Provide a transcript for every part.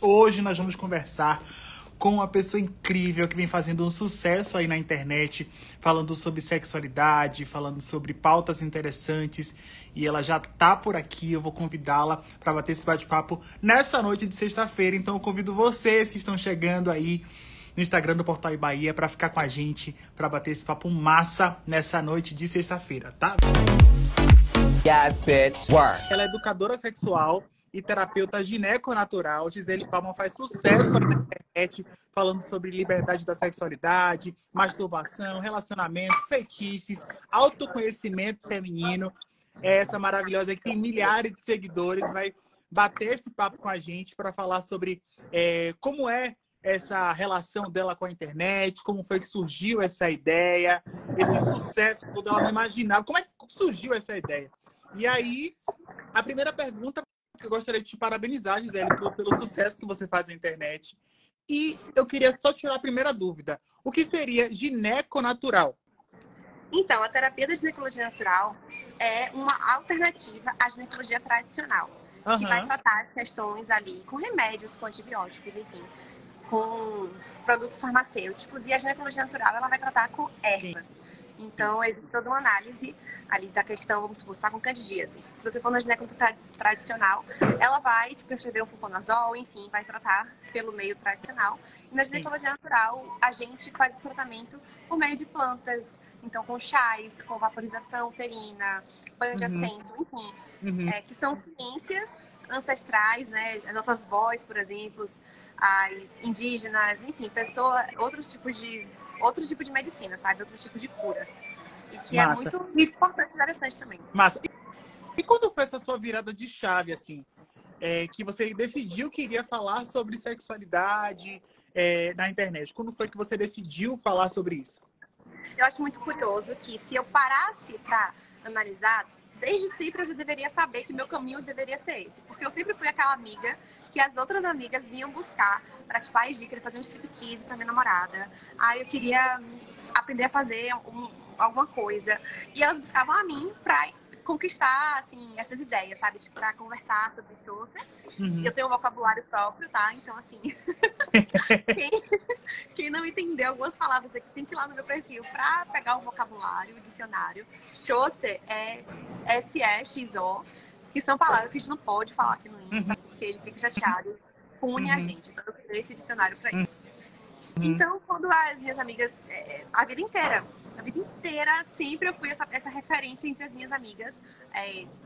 Hoje nós vamos conversar com uma pessoa incrível que vem fazendo um sucesso aí na internet, falando sobre sexualidade, falando sobre pautas interessantes. E ela já tá por aqui, eu vou convidá-la para bater esse bate-papo nessa noite de sexta-feira. Então eu convido vocês que estão chegando aí no Instagram do Portal Bahia para ficar com a gente, para bater esse papo massa nessa noite de sexta-feira, tá? Ela é educadora sexual e terapeuta gineco-natural. Gisele Palma faz sucesso aí na internet, falando sobre liberdade da sexualidade, masturbação, relacionamentos, fetiches, autoconhecimento feminino. É essa maravilhosa que tem milhares de seguidores, vai bater esse papo com a gente para falar sobre como é essa relação dela com a internet, como foi que surgiu essa ideia, esse sucesso todo, ela não imaginava. Como é que surgiu essa ideia? E aí, a primeira pergunta que eu gostaria de te parabenizar, Gisele, pelo sucesso que você faz na internet. E eu queria só tirar a primeira dúvida. O que seria gineco-natural? Então, a terapia da ginecologia natural é uma alternativa à ginecologia tradicional, que vai tratar as questões ali com remédios, com antibióticos, enfim, com produtos farmacêuticos. E a ginecologia natural, ela vai tratar com ervas. Sim. Então, existe toda uma análise ali da questão, vamos supor, você está com candidíase. Se você for na ginecologia tradicional, ela vai te prescrever um fluconazol, enfim, vai tratar pelo meio tradicional. E na ginecologia natural, a gente faz o tratamento por meio de plantas, então com chás, com vaporização uterina, banho de assento, enfim, que são ciências ancestrais, né? As nossas vós, por exemplo, as indígenas, enfim, outros tipos de medicina, sabe? Outros tipos de cura. E que massa. É muito importante e interessante também. Massa. E quando foi essa sua virada de chave, assim? Que você decidiu que iria falar sobre sexualidade na internet? Quando foi que você decidiu falar sobre isso? Eu acho muito curioso que se eu parasse para analisar, desde sempre eu já deveria saber que meu caminho deveria ser esse. Porque eu sempre fui aquela amiga que as outras amigas vinham buscar para, tipo, eu queria fazer um striptease para minha namorada. Eu queria aprender a fazer alguma coisa. E elas buscavam a mim para conquistar, assim, essas ideias, sabe? Tipo, pra conversar sobre shows. Eu tenho um vocabulário próprio, tá? Então, assim, quem não entender algumas palavras aqui tem que ir lá no meu perfil pra pegar o vocabulário, o dicionário. Chose é S-E-X-O, que são palavras que a gente não pode falar aqui no Insta, porque ele fica chateado, pune a gente. Então, eu criei esse dicionário pra isso. Então, quando as minhas amigas, a vida inteira, sempre eu fui essa referência entre as minhas amigas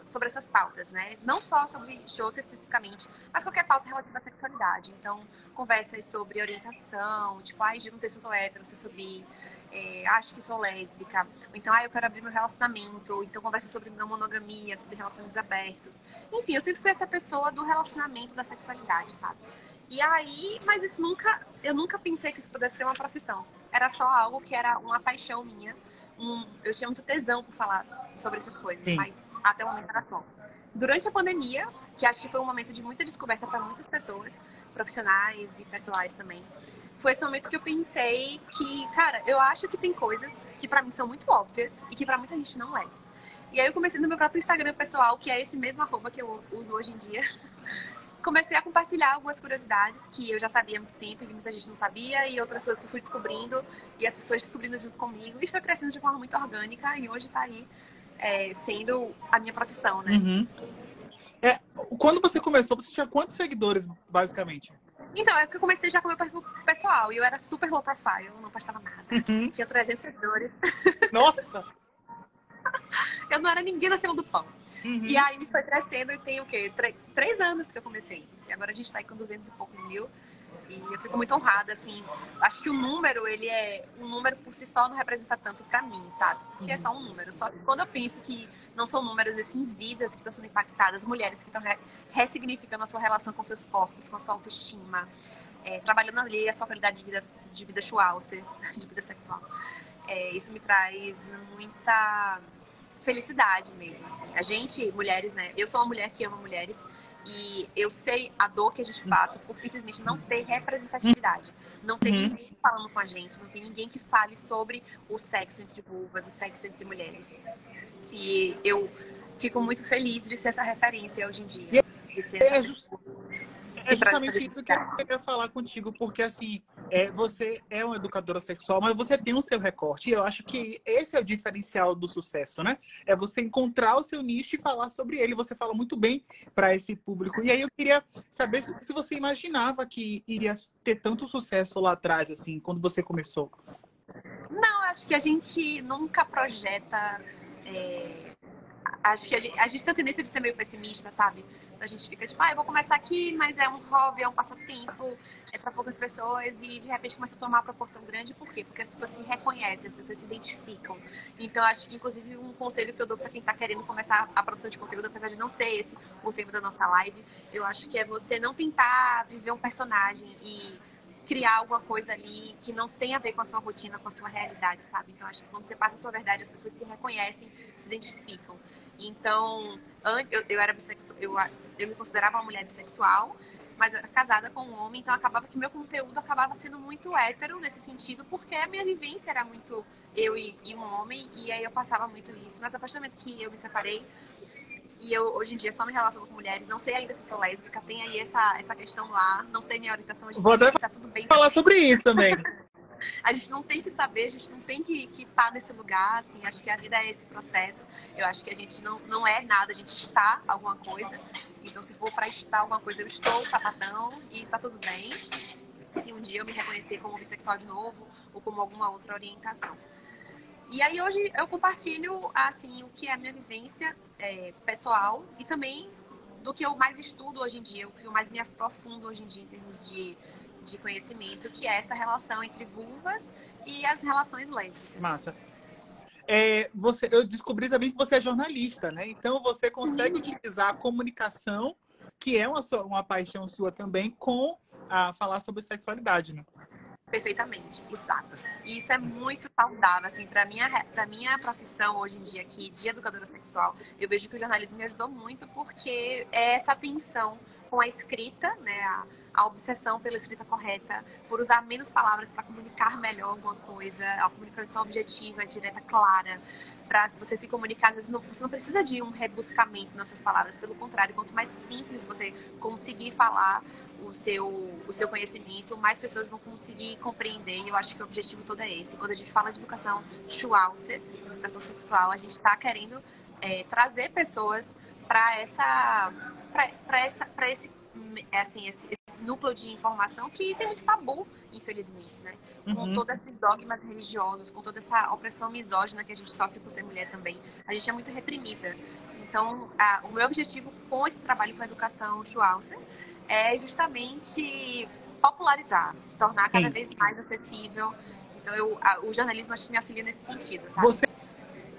sobre essas pautas, né? Não só sobre shows especificamente, mas qualquer pauta relativa à sexualidade. Então, conversas sobre orientação, tipo, eu não sei se eu sou hétero, se eu sou bi, acho que sou lésbica. Ou então, eu quero abrir meu relacionamento. Então, conversa sobre não monogamia, sobre relacionamentos abertos. Enfim, eu sempre fui essa pessoa do relacionamento, da sexualidade, sabe? E aí, mas eu nunca pensei que isso pudesse ser uma profissão. Era só algo que era uma paixão minha. Eu tinha muito tesão por falar sobre essas coisas, sim, mas até o momento era só. Durante a pandemia, que acho que foi um momento de muita descoberta para muitas pessoas, profissionais e pessoais também, foi esse momento que eu pensei que, cara, eu acho que tem coisas que para mim são muito óbvias e que para muita gente não é. E aí eu comecei no meu próprio Instagram pessoal, que é esse mesmo @ que eu uso hoje em dia. Comecei a compartilhar algumas curiosidades que eu já sabia há muito tempo e que muita gente não sabia, e outras coisas que eu fui descobrindo e as pessoas descobrindo junto comigo, e foi crescendo de forma muito orgânica e hoje está aí sendo a minha profissão, né? Quando você começou, você tinha quantos seguidores, basicamente? Então, é que eu comecei já com o meu perfil pessoal e eu era super low profile, não postava nada. Tinha 300 seguidores. Nossa! Eu não era ninguém na fila do pão. E aí foi crescendo e tem o quê? 3 anos que eu comecei. E agora a gente tá aí com 200 e poucos mil. E eu fico muito honrada, assim. Acho que o número, ele um número por si só não representa tanto pra mim, sabe? Porque é só um número. Só que quando eu penso que não são números, assim, vidas que estão sendo impactadas, mulheres que estão ressignificando a sua relação com seus corpos, com a sua autoestima, trabalhando ali a sua qualidade de vida de vida sexual. Isso me traz muita felicidade mesmo, assim. A gente, mulheres, né? Eu sou uma mulher que ama mulheres e eu sei a dor que a gente passa por simplesmente não ter representatividade. Não tem ninguém falando com a gente, não tem ninguém que fale sobre o sexo entre vulvas, o sexo entre mulheres. E eu fico muito feliz de ser essa referência hoje em dia. De ser É justamente isso que eu queria falar contigo, porque assim, você é uma educadora sexual, mas você tem o seu recorte. E eu acho que esse é o diferencial do sucesso, né? É você encontrar o seu nicho e falar sobre ele. Você fala muito bem para esse público. E aí eu queria saber se você imaginava que iria ter tanto sucesso lá atrás, assim, quando você começou. Não, acho que a gente nunca projeta. Acho que a gente tem a tendência de ser meio pessimista, sabe? A gente fica tipo, eu vou começar aqui, mas é um hobby, é um passatempo, é para poucas pessoas e de repente começa a tomar uma proporção grande. Por quê? Porque as pessoas se reconhecem, as pessoas se identificam. Então, acho que, inclusive, um conselho que eu dou para quem tá querendo começar a produção de conteúdo, apesar de não ser esse o tema da nossa live, eu acho que é você não tentar viver um personagem e criar alguma coisa ali que não tem a ver com a sua rotina, com a sua realidade, sabe? Então, acho que quando você passa a sua verdade, as pessoas se reconhecem, se identificam. Então, eu era bissexual, eu me considerava uma mulher bissexual, mas eu era casada com um homem, então acabava que meu conteúdo acabava sendo muito hétero nesse sentido, porque a minha vivência era muito eu e um homem, e aí eu passava muito isso. Mas a partir do momento que eu me separei, e eu hoje em dia só me relaciono com mulheres, não sei ainda se sou lésbica, tem aí essa questão lá, não sei minha orientação, a gente Vou até tá tudo bem falar também. sobre isso também. A gente não tem que saber, a gente não tem que estar nesse lugar, assim, acho que a vida é esse processo. Eu acho que a gente não é nada, a gente está alguma coisa. Então, se for para estar alguma coisa, eu estou sapatão e tá tudo bem. Se um dia eu me reconhecer como bissexual de novo ou como alguma outra orientação. E aí, hoje, eu compartilho, assim, o que é a minha vivência pessoal e também do que eu mais estudo hoje em dia, o que eu mais me aprofundo hoje em dia em termos de conhecimento, que é essa relação entre vulvas e as relações lésbicas. Massa. Eu descobri também que você é jornalista, né? Então você consegue utilizar a comunicação, que é uma paixão sua também, com falar sobre sexualidade, né? Perfeitamente, exato. E isso é muito saudável, assim, para minha profissão hoje em dia aqui de educadora sexual, eu vejo que o jornalismo me ajudou muito porque é essa atenção com a escrita, né, a obsessão pela escrita correta, por usar menos palavras para comunicar melhor alguma coisa, a comunicação objetiva, direta, clara, para você se comunicar, às vezes você não precisa de um rebuscamento nas suas palavras, pelo contrário, quanto mais simples você conseguir falar o seu conhecimento, mais pessoas vão conseguir compreender, e eu acho que o objetivo todo é esse. Quando a gente fala de educação Schwalzer, educação sexual, a gente está querendo trazer pessoas para esse núcleo de informação que tem muito tabu, infelizmente, né? Com todos esses dogmas religiosos, com toda essa opressão misógina que a gente sofre por ser mulher também, a gente é muito reprimida. Então, o meu objetivo com esse trabalho com a educação Schwalzer é justamente popularizar, tornar cada vez mais acessível. Então, o jornalismo acho que me auxilia nesse sentido, sabe? Você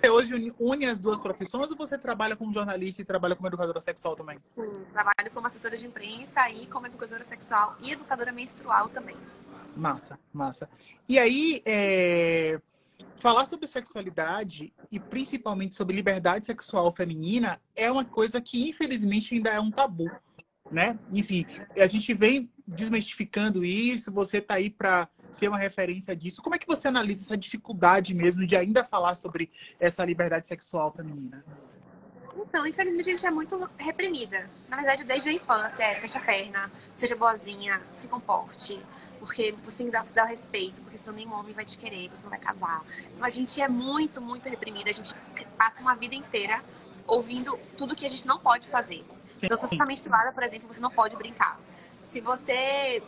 hoje une as duas profissões ou você trabalha como jornalista e trabalha como educadora sexual também? Sim, trabalho como assessora de imprensa e como educadora sexual e educadora menstrual também. Massa, massa. E aí, falar sobre sexualidade e principalmente sobre liberdade sexual feminina é uma coisa que infelizmente ainda é um tabu, né? Enfim, a gente vem desmistificando isso, você tá aí para ser uma referência disso. Como é que você analisa essa dificuldade mesmo de ainda falar sobre essa liberdade sexual feminina? Então, infelizmente, a gente é muito reprimida. Na verdade, desde a infância, fecha a perna, seja boazinha, se comporte, porque você tem que se dar o respeito, porque senão nenhum homem vai te querer, você não vai casar. Então, a gente é muito, muito reprimida. A gente passa uma vida inteira ouvindo tudo que a gente não pode fazer. Então, se você está menstruada, por exemplo, você não pode brincar. Se você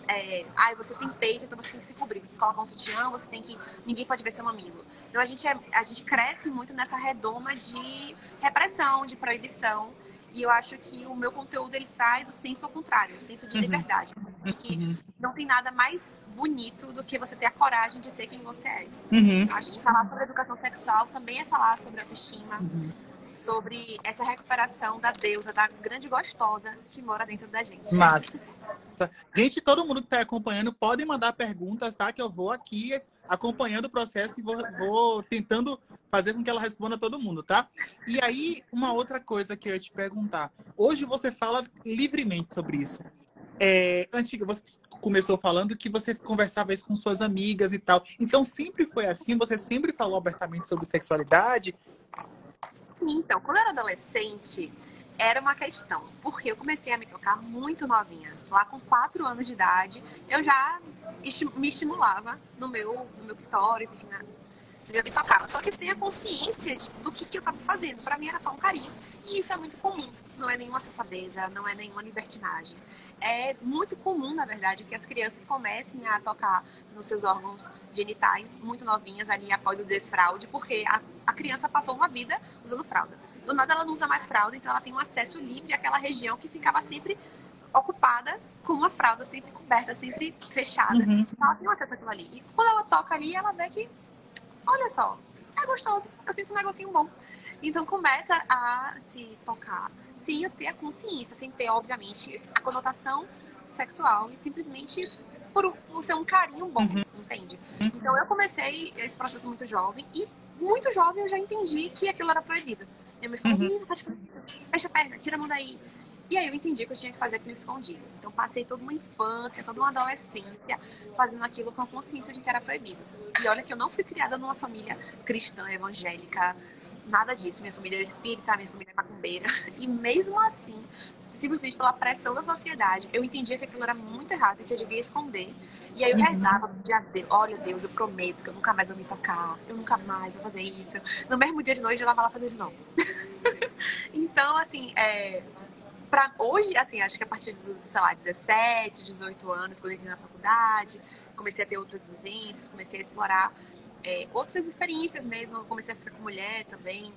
você tem peito, então você tem que se cobrir. Você coloca um sutiã, você tem que... Ninguém pode ver seu mamilo. Então, a gente cresce muito nessa redoma de repressão, de proibição. E eu acho que o meu conteúdo, ele traz o senso ao contrário, o senso de liberdade. Que não tem nada mais bonito do que você ter a coragem de ser quem você é. Eu acho que falar sobre educação sexual também é falar sobre autoestima, sobre essa recuperação da deusa, da grande gostosa que mora dentro da gente. Massa. Gente, todo mundo que está acompanhando pode mandar perguntas, tá? Que eu vou aqui acompanhando o processo e vou tentando fazer com que ela responda a todo mundo, tá? E aí, uma outra coisa que eu ia te perguntar. Hoje você fala livremente sobre isso. Antiga, você começou falando que você conversava isso com suas amigas e tal. Então, sempre foi assim? Você sempre falou abertamente sobre sexualidade? Então, quando eu era adolescente, era uma questão, porque eu comecei a me tocar muito novinha. Lá com 4 anos de idade, eu já me estimulava no meu clitóris, enfim, eu me tocava. Só que sem a consciência do que eu estava fazendo. Para mim era só um carinho. E isso é muito comum. Não é nenhuma safadeza, não é nenhuma libertinagem. É muito comum, na verdade, que as crianças comecem a tocar nos seus órgãos genitais muito novinhas ali após o desfraude, porque a criança passou uma vida usando fralda. Do nada ela não usa mais fralda, então ela tem um acesso livre àquela região que ficava sempre ocupada com uma fralda, sempre coberta, sempre fechada. Uhum. Então ela tem um acesso àquilo ali. E quando ela toca ali, ela vê que, olha só, é gostoso, eu sinto um negocinho bom. Então começa a se tocar sem ter a consciência, sem ter, obviamente, a conotação sexual e simplesmente por ser um carinho bom, entende? Então eu comecei esse processo muito jovem e muito jovem eu já entendi que aquilo era proibido. Minha mãe falou, menina, pode fazer isso, fecha a perna, tira a mão daí. E aí eu entendi que eu tinha que fazer aquilo escondido. Então passei toda uma infância, toda uma adolescência fazendo aquilo com a consciência de que era proibido. E olha que eu não fui criada numa família cristã, evangélica, nada disso. Minha família é espírita, minha família é macumbeira. E mesmo assim, simplesmente pela pressão da sociedade, eu entendia que aquilo era muito errado e que eu devia esconder. E aí eu rezava, pedia a Deus, olha Deus, eu prometo que eu nunca mais vou me tocar, eu nunca mais vou fazer isso. No mesmo dia de noite eu tava lá fazer de novo. Então, assim, pra hoje, assim, acho que a partir dos, sei lá, 17, 18 anos, quando eu entrei na faculdade, comecei a ter outras vivências, comecei a explorar outras experiências mesmo, comecei a ficar com mulher também.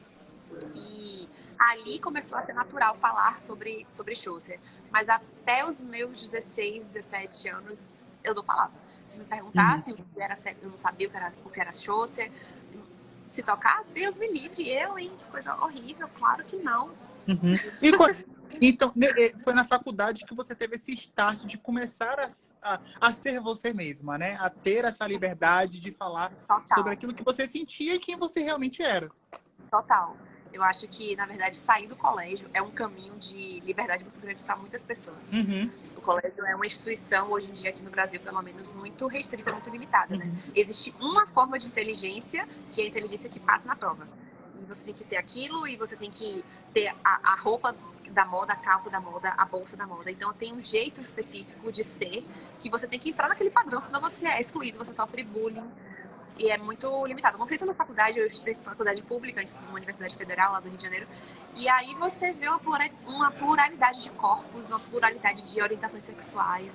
E ali começou a ser natural falar sobre Xhosa. Mas até os meus 16, 17 anos, eu não falava. Se me perguntassem o que era sexo, eu não sabia o que era Xhosa. Se tocar, Deus me livre. Eu, hein? Que coisa horrível. Claro que não. Então, foi na faculdade que você teve esse start de começar a ser você mesma, né? A ter essa liberdade de falar sobre aquilo que você sentia e quem você realmente era. Total. Eu acho que, na verdade, sair do colégio é um caminho de liberdade muito grande para muitas pessoas. O colégio é uma instituição, hoje em dia, aqui no Brasil, pelo menos, muito restrita, muito limitada, né? Existe uma forma de inteligência, que é a inteligência que passa na prova. E você tem que ser aquilo, e você tem que ter a roupa da moda, a calça da moda, a bolsa da moda. Então, tem um jeito específico de ser, que você tem que entrar naquele padrão, senão você é excluído, você sofre bullying. E é muito limitado. Quando você entra na faculdade, eu estudei faculdade pública, uma universidade federal lá do Rio de Janeiro, e aí você vê uma pluralidade de corpos, uma pluralidade de orientações sexuais,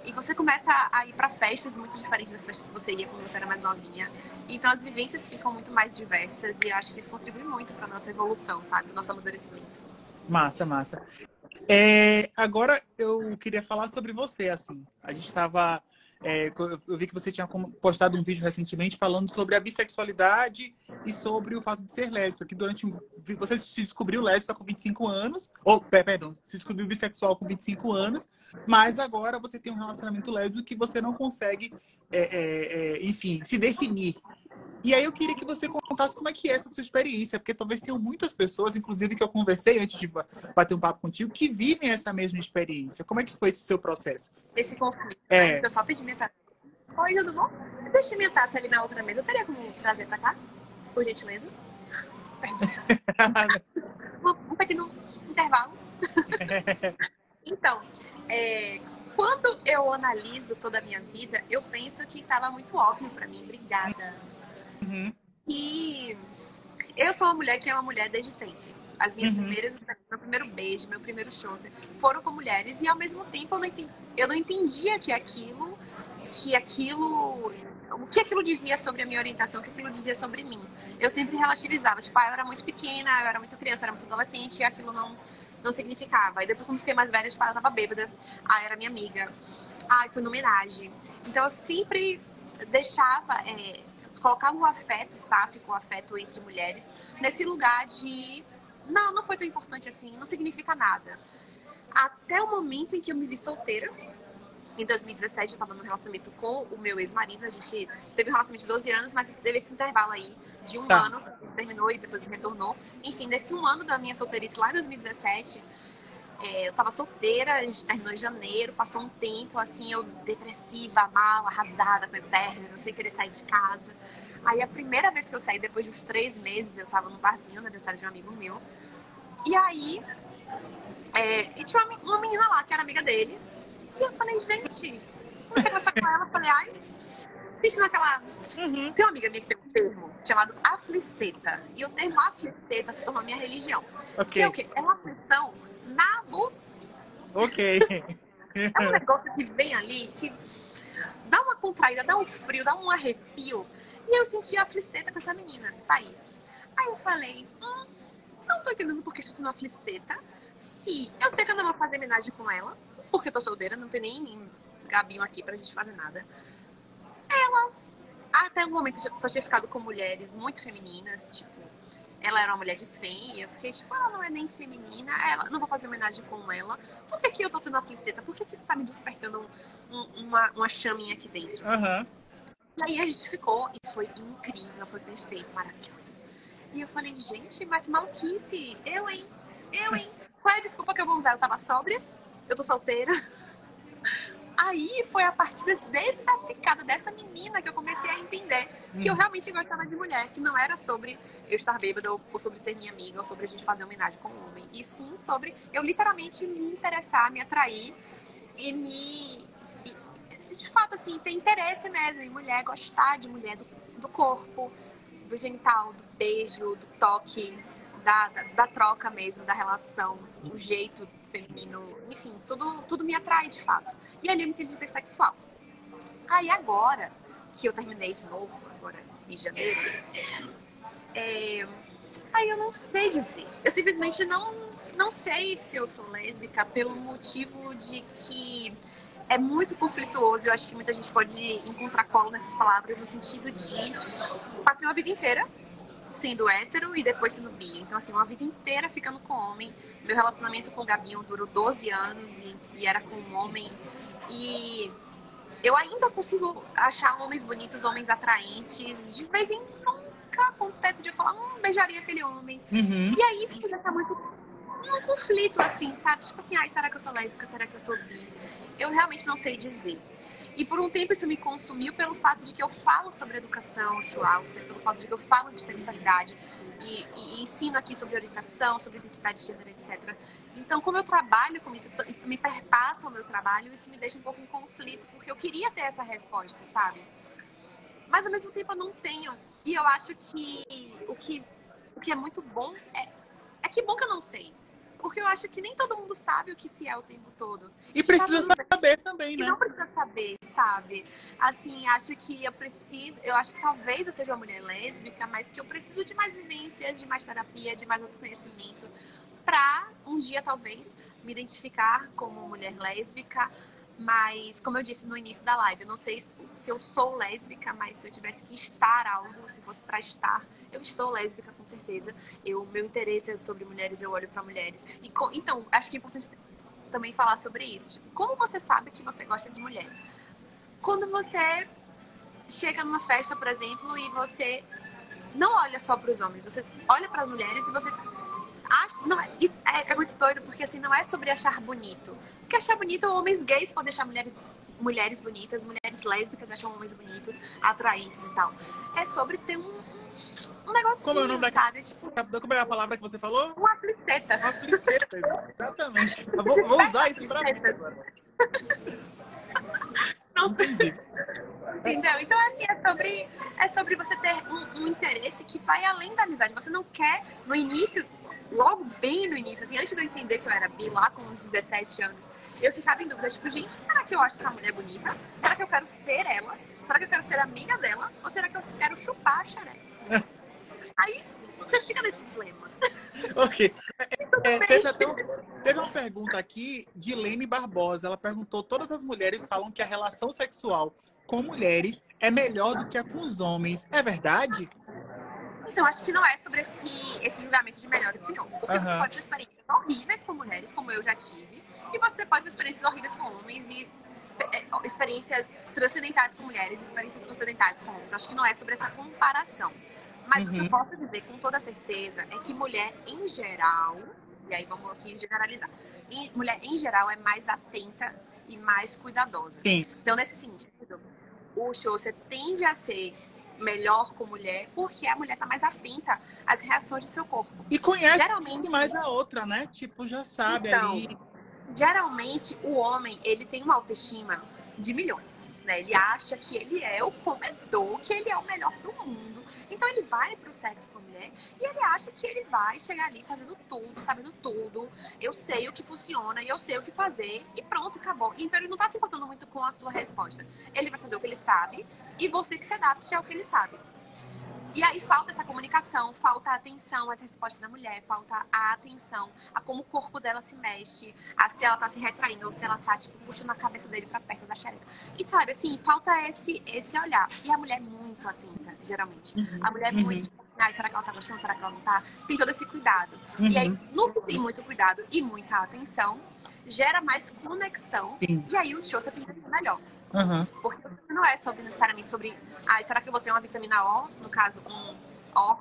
e você começa a ir para festas muito diferentes das festas que você ia quando você era mais novinha. Então as vivências ficam muito mais diversas, e eu acho que isso contribui muito para nossa evolução, sabe? O nosso amadurecimento. Massa, massa. Agora eu queria falar sobre você, assim. A gente estava... eu vi que você tinha postado um vídeo recentemente falando sobre a bissexualidade e sobre o fato de ser lésbica, que você se descobriu lésbica com 25 anos, perdão, se descobriu bissexual com 25 anos, mas agora você tem um relacionamento lésbico que você não consegue, enfim, se definir. E aí eu queria que você contasse como é que é essa sua experiência, porque talvez tenham muitas pessoas, inclusive que eu conversei antes de bater um papo contigo, que vivem essa mesma experiência. Como é que foi esse seu processo? Esse conflito, né? Eu só pedi minha taça. Oi, tudo bom? Eu deixei minha taça ali na outra mesa. Eu teria como trazer pra cá? Por gentileza? Um pequeno intervalo. Então, quando eu analiso toda a minha vida, eu penso que estava muito óbvio pra mim. Obrigada. E eu sou uma mulher que é uma mulher desde sempre. As minhas meu primeiro beijo, meu primeiro show foram com mulheres, e ao mesmo tempo eu não entendia o que aquilo dizia sobre a minha orientação, o que aquilo dizia sobre mim. Eu sempre relativizava, tipo, eu era muito pequena, eu era muito criança, eu era muito adolescente, e aquilo não significava. Aí depois, quando fiquei mais velha, tipo, eu tava bêbada, era minha amiga, foi numa homenagem. Então eu sempre deixava, colocava o afeto sáfico, o afeto entre mulheres, nesse lugar de não foi tão importante assim, não significa nada. Até o momento em que eu me vi solteira. Em 2017 eu estava num relacionamento com o meu ex-marido, a gente teve um relacionamento de 12 anos, mas teve esse intervalo aí de um ano, terminou e depois retornou. Enfim, nesse um ano da minha solteirice lá em 2017, eu tava solteira, a gente terminou em janeiro, passou um tempo assim, eu depressiva, mal, arrasada com o término, sem querer sair de casa. Aí a primeira vez que eu saí, depois de uns 3 meses, eu tava num barzinho, no aniversário de um amigo meu, e aí E tinha uma menina lá que era amiga dele. E eu falei, gente, comecei a conversar com ela. Falei, ai, assistindo aquela. Tem uma amiga minha que tem um termo chamado afliceta. E o termo afliceta se tornou minha religião. Ok. Que é o quê? É uma aflição na boca. Ok. É um negócio que vem ali, que dá uma contraída, dá um frio, dá um arrepio. E eu senti a afliceta com essa menina, Thaís. Aí eu falei, não tô entendendo por que estou sendo afliceta. Se eu sei que eu não vou fazer homenagem com ela, porque eu tô solteira, não tem nem Gabinho aqui pra gente fazer nada. Ela, até o momento, só tinha ficado com mulheres muito femininas, tipo, ela era uma mulher desfém, e eu fiquei tipo, ela não é nem feminina, ela, não vou fazer homenagem com ela. Por que eu tô tendo afliceta? Por que isso tá me despertando uma chaminha aqui dentro? Uhum. E aí a gente ficou, e foi incrível, foi perfeito, maravilhoso. E eu falei, gente, mas que maluquice, eu, hein? Qual é a desculpa que eu vou usar? Eu tava sóbria, eu tô solteira. Aí foi a partir dessa picada dessa menina que eu comecei a entender que eu realmente gostava de mulher, que não era sobre eu estar bêbada ou sobre ser minha amiga ou sobre a gente fazer homenagem com um homem, e sim sobre eu literalmente me interessar, me atrair e de fato assim ter interesse mesmo em mulher, gostar de mulher, do corpo, do genital, do beijo, do toque, da troca mesmo, da relação, o jeito feminino, enfim, tudo me atrai de fato. E ali eu me entendi bissexual. Aí agora, que eu terminei de novo, agora em janeiro, aí eu não sei dizer. Eu simplesmente não sei se eu sou lésbica pelo motivo de que é muito conflituoso. Eu acho que muita gente pode encontrar colo nessas palavras no sentido de passei uma vida inteira sendo hétero e depois sendo bi. Então, assim, uma vida inteira ficando com homem. Meu relacionamento com o Gabinho durou 12 anos e era com um homem. E eu ainda consigo achar homens bonitos, homens atraentes. De vez em nunca acontece de eu falar, beijaria aquele homem. Uhum. E aí isso já tá muito um conflito, assim, sabe? Tipo assim, ai, será que eu sou lésbica? Será que eu sou bi? Eu realmente não sei dizer. E por um tempo isso me consumiu pelo fato de que eu falo sobre educação Schwauzer, pelo fato de que eu falo de sexualidade e ensino aqui sobre orientação, sobre identidade de gênero, etc. Então, como eu trabalho com isso me perpassa o meu trabalho, isso me deixa um pouco em conflito, porque eu queria ter essa resposta, sabe? Mas ao mesmo tempo eu não tenho. E eu acho que o que é muito bom é que bom que eu não sei. Porque eu acho que nem todo mundo sabe o que se é o tempo todo. E que tá precisa tudo bem. saber também, E né? não precisa saber, sabe? Assim, acho que eu acho que talvez eu seja uma mulher lésbica, mas que eu preciso de mais vivência, de mais terapia, de mais autoconhecimento, pra um dia, talvez, me identificar como mulher lésbica. Mas, como eu disse no início da live, eu não sei se eu sou lésbica, mas se eu tivesse que estar algo, se fosse pra estar, eu estou lésbica, com certeza. Meu interesse é sobre mulheres, eu olho pra mulheres. Então, acho que é importante também falar sobre isso. Tipo, como você sabe que você gosta de mulher? Quando você chega numa festa, por exemplo, e você não olha só para os homens, você olha para as mulheres e você acha, não é muito doido, porque assim, não é sobre achar bonito. Porque achar bonito, homens gays podem achar mulheres bonitas, mulheres lésbicas acham homens bonitos, atraentes e tal. É sobre ter um negocinho, Como é o nome sabe? Tipo, como é a palavra que você falou? uma afliceta. Afliceta, exatamente. Eu vou usar isso pra mim agora. Entendi. Entendeu? Então, assim, é sobre você ter um interesse que vai além da amizade. Você não quer, no início, logo bem no início, assim, antes de eu entender que eu era bi, lá com uns 17 anos, eu ficava em dúvida, tipo, gente, será que eu acho essa mulher bonita? Será que eu quero ser ela? Será que eu quero ser amiga dela? Ou será que eu quero chupar a xereca? Aí, você fica nesse dilema. Ok. Teve uma pergunta aqui de Lene Barbosa. Ela perguntou: todas as mulheres falam que a relação sexual com mulheres é melhor do que a com os homens. É verdade? Então, acho que não é sobre esse julgamento de melhor e pior. Porque você pode ter experiências horríveis com mulheres, como eu já tive, e você pode ter experiências horríveis com homens e experiências transcendentais com mulheres, experiências transcendentais com homens. Acho que não é sobre essa comparação. Mas o que eu posso dizer com toda certeza é que mulher em geral, e aí vamos aqui generalizar, mulher em geral é mais atenta e mais cuidadosa. Sim. Então, nesse sentido, o show você tende a ser melhor com mulher, porque a mulher tá mais atenta às reações do seu corpo. E conhece Geralmente, mais a outra, né? Tipo, já sabe então, ali. geralmente o homem, ele tem uma autoestima de milhões, né? Ele acha que ele é o comedor, que ele é o melhor do mundo. Então ele vai pro sexo com a mulher e ele acha que ele vai chegar ali fazendo tudo, sabendo tudo. Eu sei o que funciona e eu sei o que fazer e pronto, acabou. Então ele não tá se importando muito com a sua resposta. Ele vai fazer o que ele sabe e você que se adapte ao que ele sabe. E aí falta essa comunicação, falta a atenção às respostas da mulher, falta a atenção a como o corpo dela se mexe, a se ela tá se retraindo ou se ela tá, tipo, puxando a cabeça dele pra perto da xereca. E sabe, assim, falta esse olhar. E a mulher é muito atenta, geralmente. A mulher é muito, tipo, será que ela tá gostando? Será que ela não tá? Tem todo esse cuidado. E aí, no que tem muito cuidado e muita atenção, gera mais conexão. Sim. E aí o show você tem que ser melhor. Uhum. Porque não é necessariamente sobre será que eu vou ter uma vitamina O, no caso um O,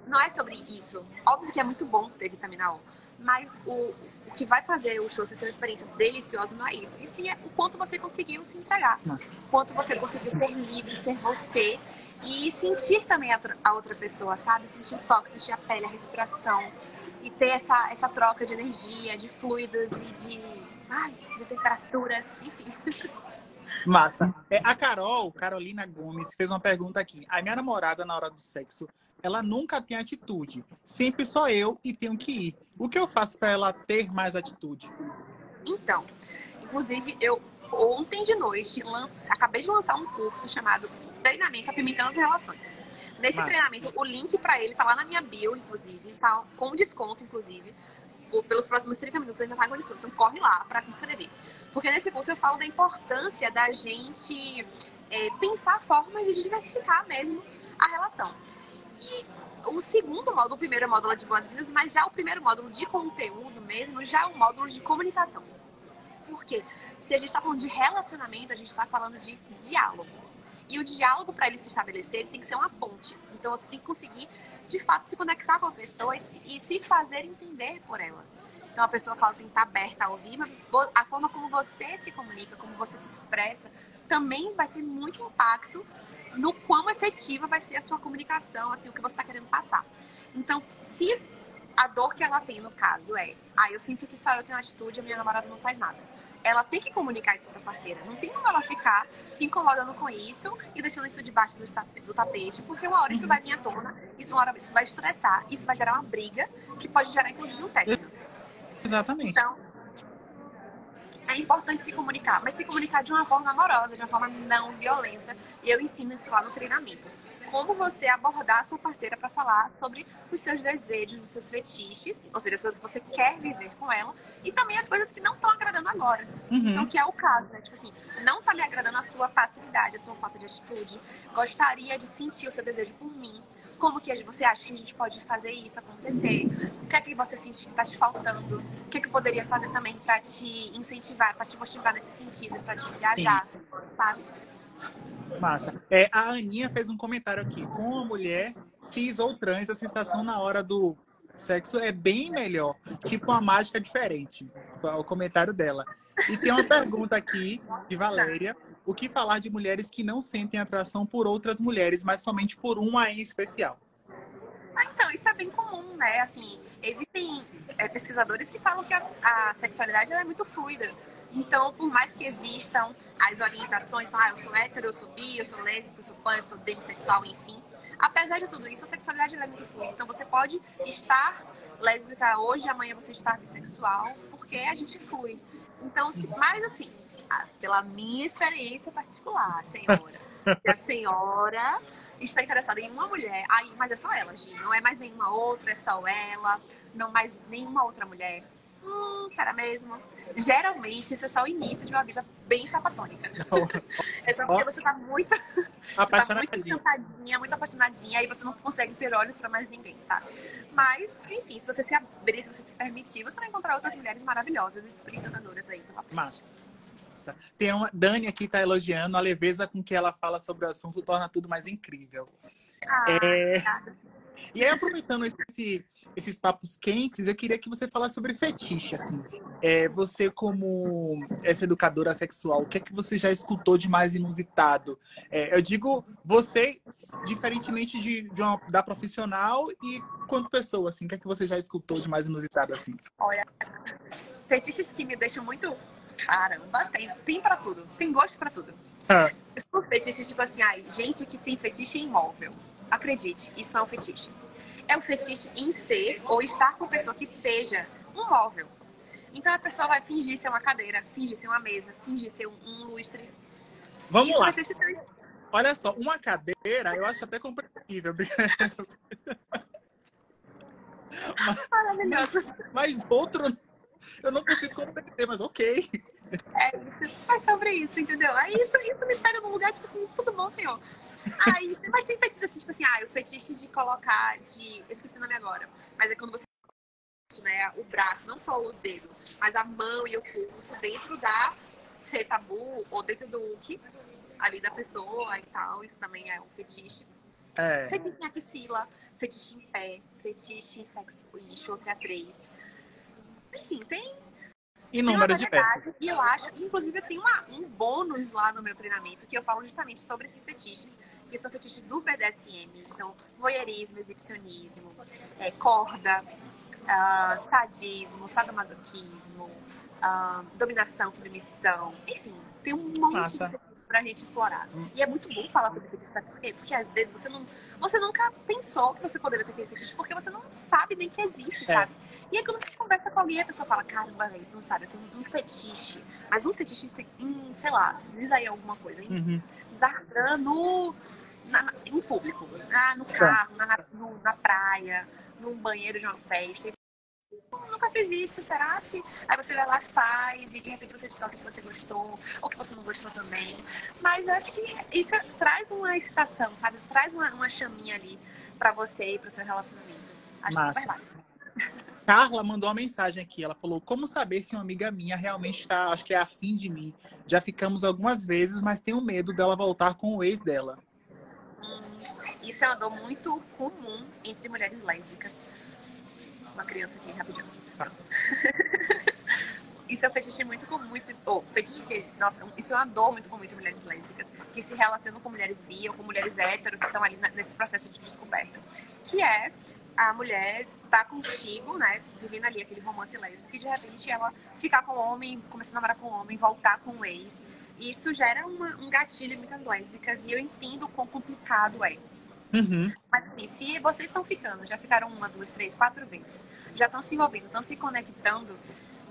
não é sobre isso. Óbvio que é muito bom ter vitamina O, mas o que vai fazer o show ser uma experiência deliciosa não é isso. E sim é o quanto você conseguiu se entregar, o quanto você conseguiu ser livre, ser você e sentir também a outra pessoa, sabe? Sentir o toque, sentir a pele, a respiração e ter essa troca de energia, de fluidos e de temperaturas, enfim. Massa. A Carolina Gomes, fez uma pergunta aqui. A minha namorada, na hora do sexo, ela nunca tem atitude. Sempre sou eu e tenho que ir. O que eu faço para ela ter mais atitude? Então, inclusive, eu ontem de noite acabei de lançar um curso chamado Treinamento Apimentando as Relações. Nesse treinamento, o link para ele tá lá na minha bio, inclusive, tá com desconto, inclusive. Pelos próximos 30 minutos ainda tá com desconto. Então corre lá para se inscrever. Porque nesse curso eu falo da importância da gente pensar formas de diversificar mesmo a relação. E o segundo módulo, o primeiro módulo é de boas-vindas, mas já o primeiro módulo de conteúdo mesmo, já é um módulo de comunicação. Porque se a gente está falando de relacionamento, a gente está falando de diálogo. E o diálogo, para ele se estabelecer, ele tem que ser uma ponte. Então você tem que conseguir, de fato, se conectar com a pessoa e se fazer entender por ela. Então a pessoa fala tem que estar aberta a ouvir, mas a forma como você se comunica, como você se expressa, também vai ter muito impacto no quão efetiva vai ser a sua comunicação, assim, o que você está querendo passar. Então, se a dor que ela tem, no caso, eu sinto que só eu tenho atitude, a minha namorada não faz nada. Ela tem que comunicar isso pra parceira. Não tem como ela ficar se incomodando com isso e deixando isso debaixo do tapete, porque uma hora isso vai vir à tona, uma hora isso vai estressar, isso vai gerar uma briga que pode gerar, inclusive, um término. Exatamente. Então, é importante se comunicar, mas se comunicar de uma forma amorosa, de uma forma não violenta. E eu ensino isso lá no treinamento. Como você abordar a sua parceira para falar sobre os seus desejos, os seus fetiches, ou seja, as coisas que você quer viver com ela, e também as coisas que não estão agradando agora. Então, que é o caso, né? Tipo assim, não tá me agradando a sua passividade, a sua falta de atitude. Gostaria de sentir o seu desejo por mim. Como que você acha que a gente pode fazer isso acontecer? O que é que você sente que está te faltando? O que é que eu poderia fazer também para te incentivar, para te motivar nesse sentido, para te engajar, sabe? Massa. A Aninha fez um comentário aqui. Com a mulher cis ou trans, a sensação na hora do sexo é bem melhor. Tipo, uma mágica diferente. O comentário dela. E tem uma pergunta aqui de Valéria. O que falar de mulheres que não sentem atração por outras mulheres, mas somente por uma em especial? Então, isso é bem comum, né? Assim, existem pesquisadores que falam que a sexualidade ela é muito fluida. Então, por mais que existam as orientações, então, eu sou hétero, eu sou bi, eu sou lésbica, eu sou pan, eu sou demissexual, enfim. Apesar de tudo isso, a sexualidade ela é muito fluida. Então, você pode estar lésbica hoje, amanhã você estar bissexual, porque a gente flui. Então, mas assim, pela minha experiência particular, senhora, se a senhora está interessada em uma mulher, aí, mas é só ela, Gi, não é mais nenhuma outra, é só ela, não mais nenhuma outra mulher. Será mesmo? Geralmente, isso é só o início de uma vida bem sapatônica. É só porque você tá muito encantadinha, muito apaixonadinha, aí você não consegue ter olhos pra mais ninguém, sabe? Mas, enfim, se você se abrir, se você se permitir, você vai encontrar outras mulheres maravilhosas e super encantadoras aí pela frente. Tem uma Dani aqui tá elogiando a leveza com que ela fala sobre o assunto torna tudo mais incrível. Obrigada. E aí, aproveitando esses papos quentes, eu queria que você falasse sobre fetiche, assim. Você, como essa educadora sexual, o que é que você já escutou de mais inusitado? Eu digo você, diferentemente da profissional e quanto pessoa, assim, o que é que você já escutou de mais inusitado, assim? Olha, fetiches que me deixam muito... Caramba, tem pra tudo. Tem gosto pra tudo. Ah. São fetiches, tipo assim, gente que tem fetiche imóvel. Acredite, isso é um fetiche. É um fetiche em ser ou estar com pessoa que seja um móvel. Então a pessoa vai fingir ser uma cadeira, fingir ser uma mesa, fingir ser um lustre. Vamos lá. Vai ser Olha só, uma cadeira eu acho até compreensível. mas outro eu não consigo compreender, mas ok. É sobre isso, entendeu? Aí isso me pega num lugar, tipo assim, tudo bom, senhor. Aí, mas tem fetiche assim, tipo assim, o fetiche de colocar eu esqueci o nome agora, mas é quando você, né, o braço, não só o dedo, mas a mão e o pulso dentro da tabu ou dentro do uke ali da pessoa e tal, isso também é um fetiche. Fetiche em axila, fetiche em pé, fetiche em sexo, em show C3. Enfim, tem Inúmeras diversas. E eu acho, inclusive, eu tenho um bônus lá no meu treinamento que eu falo justamente sobre esses fetiches, que são fetiches do BDSM, são voyeurismo, exibicionismo, corda, sadismo, sadomasoquismo, dominação, submissão, enfim, tem um monte de fetiches pra gente explorar. E é muito bom falar sobre fetiche, sabe por quê? Porque às vezes você nunca pensou que você poderia ter aquele fetiche, porque você não sabe nem que existe, sabe? E aí quando você conversa com alguém, a pessoa fala, caramba, você não sabe, eu tenho um fetiche. Mas um fetiche em, sei lá, diz aí alguma coisa, em Zardan em público. No carro, na praia, num banheiro de uma festa. Eu nunca fiz isso, será? Aí você vai lá e faz, e de repente você descobre que você gostou, ou que você não gostou também. Mas eu acho que isso traz uma excitação, sabe? Traz uma chaminha ali pra você e pro seu relacionamento. Acho super válido. Carla mandou uma mensagem aqui. Ela falou: como saber se uma amiga minha realmente está, acho que é afim de mim? Já ficamos algumas vezes, mas tenho medo dela voltar com o ex dela. Isso é uma dor muito comum entre mulheres lésbicas. Uma criança aqui, rapidinho. Isso é um fetiche muito comum. Fetiche que, nossa, isso é uma dor muito comum entre mulheres lésbicas que se relacionam com mulheres bi ou com mulheres hétero que estão ali nesse processo de descoberta. Que é a mulher tá contigo, né, vivendo ali aquele romance lésbico e de repente ela ficar com o homem, começar a namorar com o homem, voltar com o ex. E isso gera um gatilho em muitas lésbicas e eu entendo o quão complicado é. Mas assim, se vocês estão ficando, já ficaram 1, 2, 3, 4 vezes, já estão se envolvendo, estão se conectando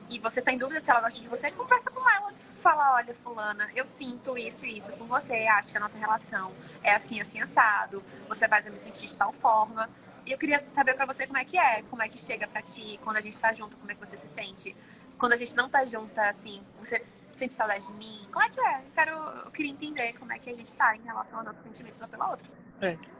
e você tá em dúvida se ela gosta de você, conversa com ela. Fala, olha, fulana, eu sinto isso e isso com você, acho que a nossa relação é assim, assim, assado, você vai me sentir de tal forma. E eu queria saber pra você como é que chega pra ti, quando a gente tá junto, como é que você se sente. Quando a gente não tá junta, assim, você sente saudade de mim? Como é que é? Eu queria entender como é que a gente tá em relação aos nossos sentimentos uma pela outra.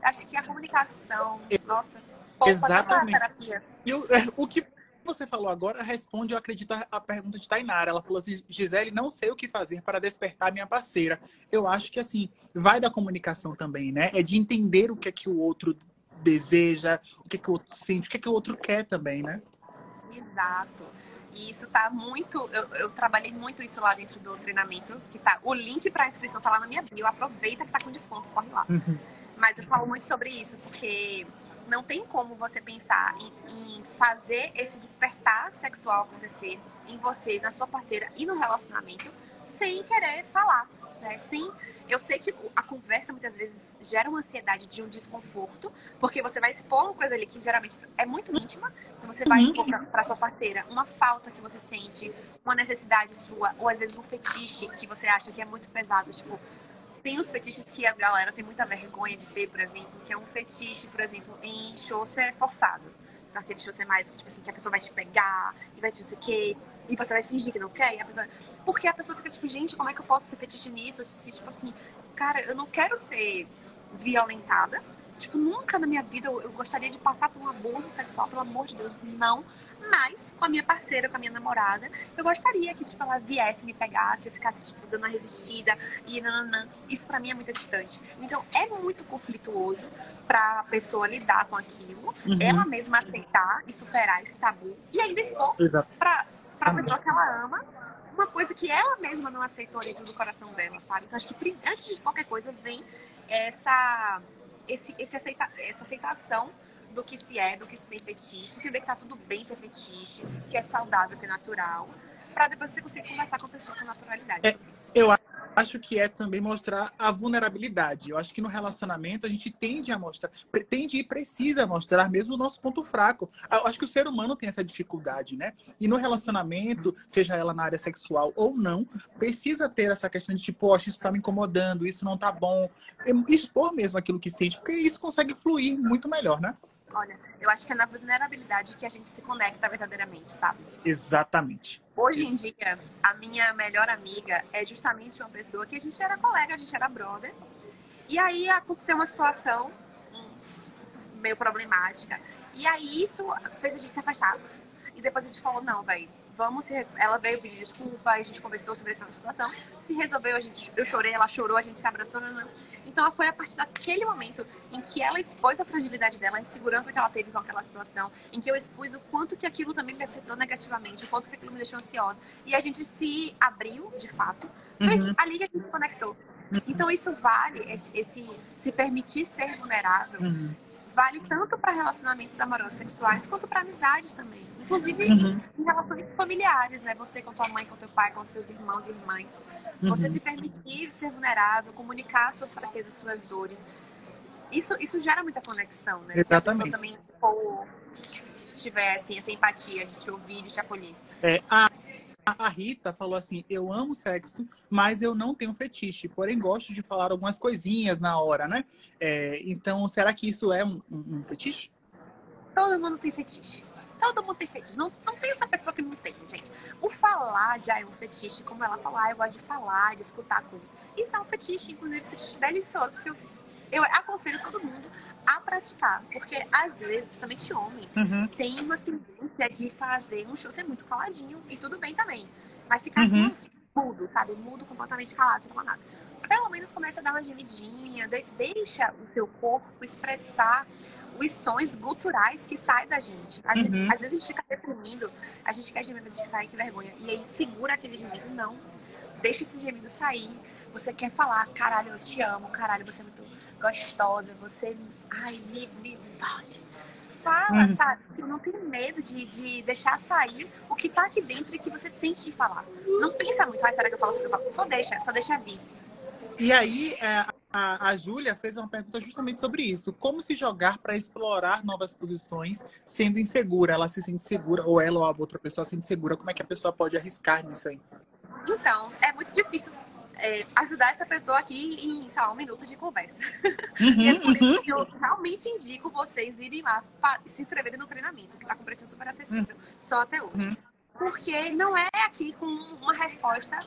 Acho que a comunicação, nossa, poupa toda a terapia. E o que você falou agora responde, eu acredito, a pergunta de Tainara. Ela falou assim: Gisele, não sei o que fazer para despertar minha parceira. Eu acho que, assim, vai da comunicação também, né? É de entender o que é que o outro deseja, o que é que o outro sente, o que é que o outro quer também, né? Exato. E isso tá muito... Eu trabalhei muito isso lá dentro do treinamento, que tá... O link para inscrição tá lá na minha bio. Aproveita que tá com desconto, corre lá. Mas eu falo muito sobre isso, porque não tem como você pensar em fazer esse despertar sexual acontecer em você, na sua parceira e no relacionamento, sem querer falar, né? Eu sei que a conversa muitas vezes gera uma ansiedade de um desconforto, porque você vai expor uma coisa ali que geralmente é muito íntima, então você vai expor para sua parceira uma falta que você sente, uma necessidade sua, ou às vezes um fetiche que você acha que é muito pesado, tipo... Tem os fetiches que a galera tem muita vergonha de ter, por exemplo, que é um fetiche, por exemplo, em show ser forçado. Então, aquele show ser mais, tipo assim, que a pessoa vai te pegar e vai te não sei o quê, e você vai fingir que não quer, e a pessoa... Porque a pessoa fica tipo, gente, como é que eu posso ter fetiche nisso? Tipo assim, cara, eu não quero ser violentada. Tipo, nunca na minha vida eu gostaria de passar por um abuso sexual, pelo amor de Deus, não. Mas, com a minha parceira, com a minha namorada, eu gostaria que, tipo, ela viesse, me pegasse, eu ficasse, tipo, dando uma resistida e nananã. Isso pra mim é muito excitante. Então, é muito conflituoso pra pessoa lidar com aquilo, ela mesma aceitar e superar esse tabu e ainda expor pra pessoa que ela ama uma coisa que ela mesma não aceitou dentro do coração dela, sabe? Então, acho que antes de qualquer coisa vem essa aceitação do que se é, do que se tem fetiche, entender que tá tudo bem ter fetiche, que é saudável, que é natural, pra depois você conseguir conversar com a pessoa com naturalidade sobre isso. Eu acho que é também mostrar a vulnerabilidade. Eu acho que no relacionamento a gente tende a mostrar, pretende e precisa mostrar mesmo o nosso ponto fraco. Eu acho que o ser humano tem essa dificuldade, né? E no relacionamento, seja ela na área sexual ou não, precisa ter essa questão de tipo, poxa, isso tá me incomodando, isso não tá bom. Expor mesmo aquilo que sente, porque isso consegue fluir muito melhor, né? Olha, eu acho que é na vulnerabilidade que a gente se conecta verdadeiramente, sabe? Exatamente. Hoje em dia, a minha melhor amiga é justamente uma pessoa que a gente era colega, a gente era brother. E aí aconteceu uma situação meio problemática. E aí isso fez a gente se afastar. E depois a gente falou, não, velho, vamos se... Ela veio pedir desculpa, a gente conversou sobre aquela situação. Se resolveu, eu chorei, ela chorou, a gente se abraçou. Não. Então foi a partir daquele momento em que ela expôs a fragilidade dela, a insegurança que ela teve com aquela situação, em que eu expus o quanto que aquilo também me afetou negativamente, o quanto que aquilo me deixou ansiosa. E a gente se abriu, de fato. Foi ali que a gente se conectou. Então isso vale, esse se permitir ser vulnerável, vale tanto para relacionamentos amorosos sexuais quanto para amizades também. Inclusive em relações familiares, né? Você com tua mãe, com teu pai, com seus irmãos e irmãs. Você se permitir ser vulnerável, comunicar suas fraquezas, suas dores. Isso gera muita conexão, né? Exatamente. Se a pessoa também tiver assim, essa empatia de te ouvir, de te acolher. A Rita falou assim, eu amo sexo, mas eu não tenho fetiche, porém gosto de falar algumas coisinhas na hora, né? Então, será que isso é um fetiche? Todo mundo tem fetiche. Todo mundo tem fetiche. Não tem essa pessoa que não tem, gente. O falar já é um fetiche, como ela falou, eu gosto de falar, de escutar coisas. Isso é um fetiche, inclusive, um fetiche delicioso, que eu aconselho todo mundo a praticar. Porque, às vezes, principalmente homem, tem uma tendência de fazer um show ser muito caladinho, e tudo bem também. Mas ficar assim, mudo, sabe? Mudo, completamente calado, sem falar nada. Pelo menos começa a dar uma gemidinha, deixa o seu corpo expressar os sons guturais que saem da gente. Às vezes a gente fica reprimindo, a gente quer gemer, mas a gente fica, ai, que vergonha. E aí segura aquele gemido, não. Deixa esse gemido sair. Você quer falar, caralho, eu te amo, caralho, você é muito gostosa, você, ai, me pode. Fala, sabe? Eu não tenho medo de deixar sair o que tá aqui dentro e que você sente de falar. Não pensa muito, ai, será que eu falo? Só deixa vir. E aí, a Júlia fez uma pergunta justamente sobre isso. Como se jogar para explorar novas posições sendo insegura? Ela se sente segura, ou ela ou a outra pessoa se sente segura. Como é que a pessoa pode arriscar nisso aí? Então, é muito difícil ajudar essa pessoa aqui em, sei lá, 1 minuto de conversa. E é por isso que eu realmente indico vocês irem lá se inscreverem no treinamento, que está com preço super acessível, só até hoje. Porque não é aqui com uma resposta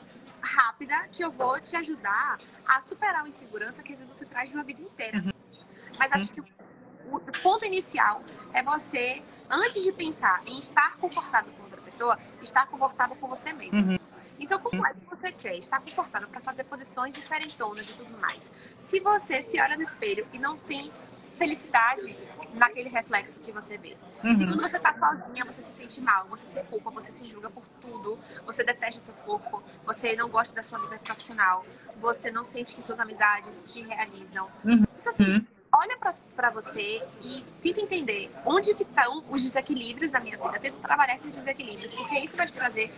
rápida que eu vou te ajudar a superar a insegurança que às vezes você traz de uma vida inteira. Mas acho que o ponto inicial é você, antes de pensar em estar confortável com outra pessoa, estar confortável com você mesmo. Então, como é que você quer estar confortável para fazer posições diferentonas e tudo mais? Se você se olha no espelho e não tem felicidade naquele reflexo que você vê. Segundo, você tá sozinha, você se sente mal, você se culpa, você se julga por tudo, você detesta seu corpo, você não gosta da sua vida profissional, você não sente que suas amizades te realizam. Então, assim, olha pra você e tenta entender onde que estão os desequilíbrios da minha vida. Tenta trabalhar esses desequilíbrios, porque isso vai te trazer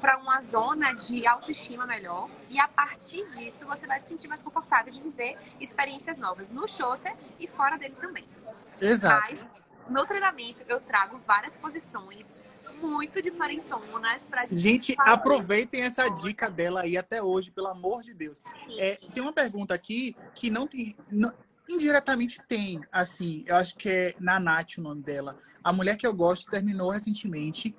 para uma zona de autoestima melhor, e a partir disso você vai se sentir mais confortável de viver experiências novas no Xhosa e fora dele também. Exato. Mas no treinamento eu trago várias posições muito diferentonas pra gente aproveitem essa dica dela aí até hoje, pelo amor de Deus. Tem uma pergunta aqui que não tem... indiretamente tem, assim, eu acho que é Nath o nome dela. A mulher que eu gosto terminou recentemente.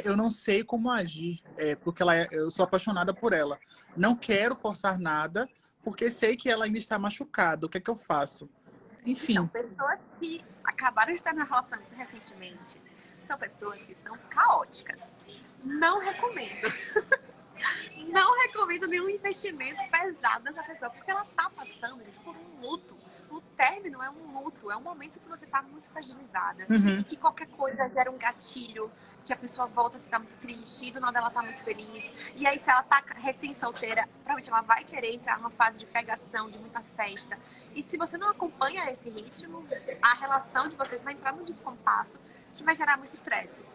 Eu não sei como agir, porque eu sou apaixonada por ela. Não quero forçar nada, porque sei que ela ainda está machucada. O que é que eu faço? Enfim. Então, pessoas que acabaram de estar no relacionamento recentemente são pessoas que estão caóticas. Não recomendo. Não recomendo nenhum investimento pesado nessa pessoa, porque ela tá passando, gente, por um luto. O término é um luto, é um momento que você tá muito fragilizada e que qualquer coisa gera um gatilho, que a pessoa volta a ficar muito triste e do nada ela tá muito feliz. E aí, se ela tá recém-solteira, provavelmente ela vai querer entrar numa fase de pegação, de muita festa. E se você não acompanha esse ritmo, a relação de vocês vai entrar num descompasso que vai gerar muito estresse.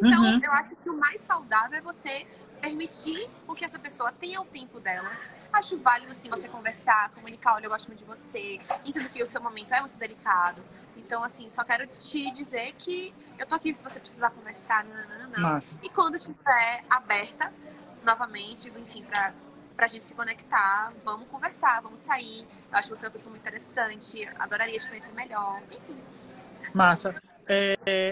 Então, eu acho que o mais saudável é você permitir que essa pessoa tenha o tempo dela. Acho válido, sim, você conversar, comunicar, olha, eu gosto muito de você, entendo que o seu momento é muito delicado. Então, assim, só quero te dizer que eu tô aqui se você precisar conversar, não. E quando estiver aberta, novamente, enfim, pra gente se conectar, vamos conversar, vamos sair. Eu acho que você é uma pessoa muito interessante, adoraria te conhecer melhor, enfim. Massa.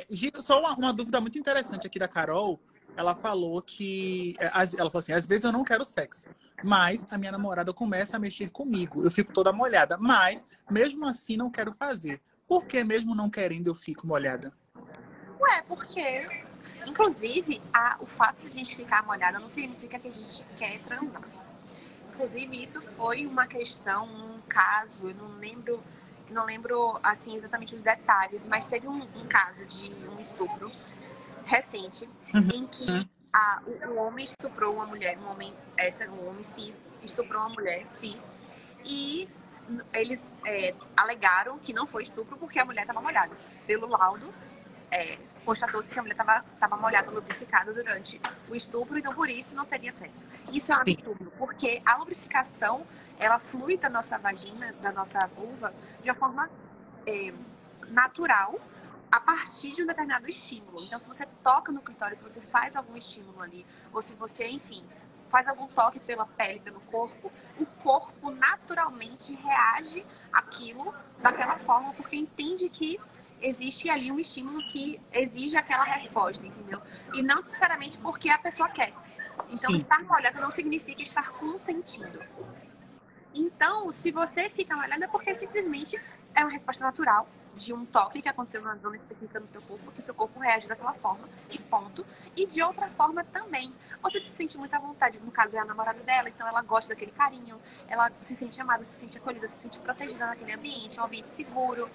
Gito, só uma dúvida muito interessante aqui da Carol. Ela falou que... Ela falou assim, às vezes eu não quero sexo, mas a minha namorada começa a mexer comigo. Eu fico toda molhada, mas mesmo assim não quero fazer. Por que mesmo não querendo eu fico molhada? Porque, inclusive, o fato de a gente ficar molhada não significa que a gente quer transar. Inclusive, isso foi uma questão, um caso, eu não lembro assim, exatamente os detalhes, mas teve um caso de um estupro recente, em que o homem estuprou uma mulher, um homem hétero, um homem cis, estuprou uma mulher cis, e eles alegaram que não foi estupro porque a mulher estava molhada. Pelo laudo, constatou-se que a mulher estava molhada, lubrificada durante o estupro, então por isso não seria sexo. Isso é um absurdo, porque a lubrificação, ela flui da nossa vagina, da nossa vulva, de uma forma natural, a partir de um determinado estímulo. Então, se você toca no clitóris, se você faz algum estímulo ali, ou se você, enfim, faz algum toque pela pele, pelo corpo, o corpo naturalmente reage àquilo daquela forma, porque entende que existe ali um estímulo que exige aquela resposta, entendeu? E não necessariamente porque a pessoa quer. Então, estar molhada não significa estar consentindo. Então, se você fica molhada, é porque simplesmente é uma resposta natural de um toque que aconteceu numa zona específica no teu corpo, que seu corpo reage daquela forma, e ponto. E de outra forma também. Você se sente muito à vontade, no caso é a namorada dela, então ela gosta daquele carinho, ela se sente amada, se sente acolhida, se sente protegida naquele ambiente, é um ambiente seguro.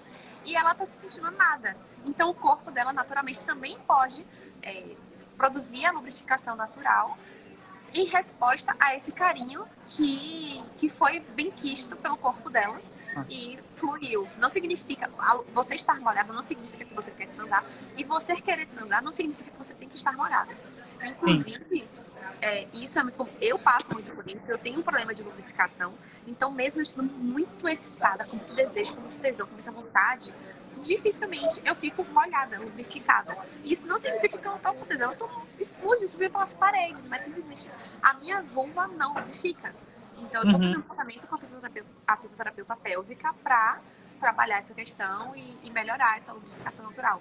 E ela tá se sentindo amada. Então o corpo dela naturalmente também pode produzir a lubrificação natural em resposta a esse carinho que foi bem quisto pelo corpo dela e fluiu. Não significa, você estar molhada não significa que você quer transar, e você querer transar não significa que você tem que estar molhada. Inclusive, isso é muito comum. Eu passo muito por isso, eu tenho um problema de lubrificação, então mesmo eu estando muito excitada, com muito desejo, com muito tesão, com muita vontade, dificilmente eu fico molhada, lubrificada. Isso não significa que eu não tô com tesão, eu tô explodindo, subindo pelas paredes, mas simplesmente a minha vulva não lubrifica. Então eu tô fazendo um tratamento com a fisioterapeuta pélvica pra trabalhar essa questão e melhorar essa lubrificação natural.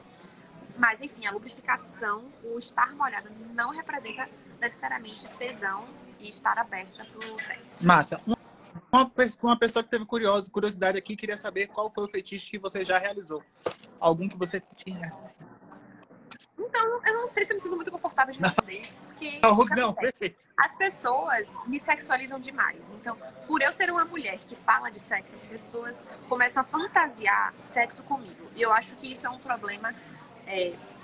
Mas enfim, a lubrificação, o estar molhada não representa necessariamente tesão e estar aberta pro sexo. Massa. Uma pessoa que teve curiosidade aqui, queria saber qual foi o fetiche que você já realizou. Algum que você tinha? Então, eu não sei se eu me sinto muito confortável de responder isso, porque Não, perfeito. as pessoas me sexualizam demais. Então, por eu ser uma mulher que fala de sexo, as pessoas começam a fantasiar sexo comigo. E eu acho que isso é um problema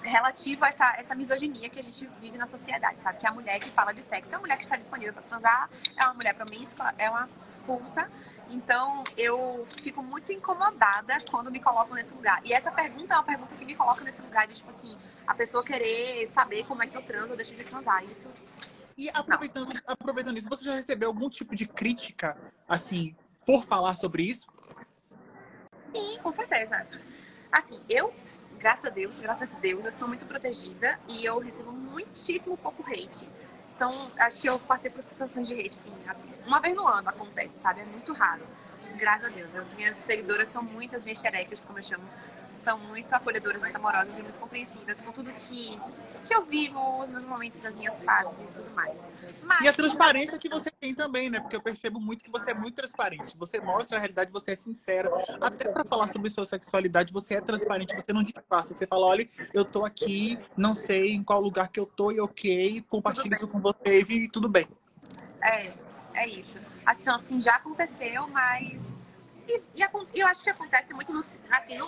relativo a essa misoginia que a gente vive na sociedade, sabe? Que a mulher que fala de sexo é uma mulher que está disponível para transar, é uma mulher promíscua, é uma puta. Então, eu fico muito incomodada quando me colocam nesse lugar. E essa pergunta é uma pergunta que me coloca nesse lugar de, tipo assim, a pessoa querer saber como é que eu transo ou deixo de transar. Isso. E aproveitando isso, você já recebeu algum tipo de crítica, assim, por falar sobre isso? Sim, com certeza. Assim, eu, graças a Deus, eu sou muito protegida e eu recebo muitíssimo pouco hate. Acho que eu passei por situações de hate, assim, uma vez no ano acontece, sabe? É muito raro. Graças a Deus. As minhas seguidoras são muito, as minhas xerecas, como eu chamo, são muito acolhedoras, muito amorosas e muito compreensivas com tudo que que eu vivo, os meus momentos, as minhas fases e tudo mais. E a transparência que você tem também, né? Porque eu percebo muito que você é muito transparente. Você mostra a realidade, você é sincera. Até para falar sobre sua sexualidade, você é transparente, você não disfarça. Você fala, olha, eu tô aqui, não sei em qual lugar que eu tô e ok, compartilho isso com vocês e tudo bem. É isso. Assim, já aconteceu, mas... eu acho que acontece muito no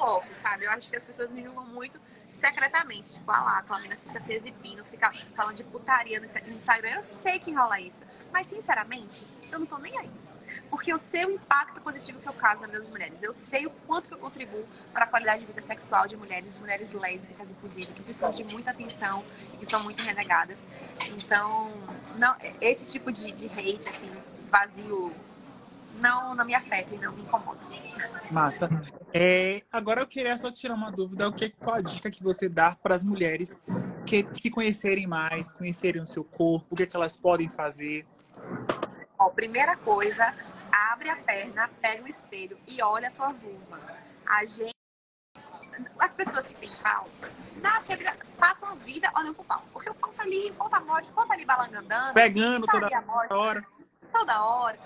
off, sabe? Eu acho que as pessoas me julgam muito secretamente. Tipo, lá, aquela menina fica se exibindo, fica falando de putaria no Instagram. Eu sei que rola isso. Mas, sinceramente, eu não tô nem aí. Porque eu sei o impacto positivo que eu causo na vida das mulheres. Eu sei o quanto que eu contribuo para a qualidade de vida sexual de mulheres lésbicas, inclusive, que precisam de muita atenção e que são muito renegadas. Então, não, esse tipo de hate, assim, vazio, não me afeta e não me incomoda. Massa. Agora eu queria só tirar uma dúvida. Qual a dica que você dá para as mulheres que se conhecerem mais, conhecerem o seu corpo, o que elas podem fazer? Ó, primeira coisa, abre a perna, pega o espelho e olha a tua vulva. As pessoas que têm pau, passam a vida olhando pro pau. Porque o pau tá ali, o pau tá morto, o pau tá ali balangandando. Pegando tá toda ali hora. Toda hora.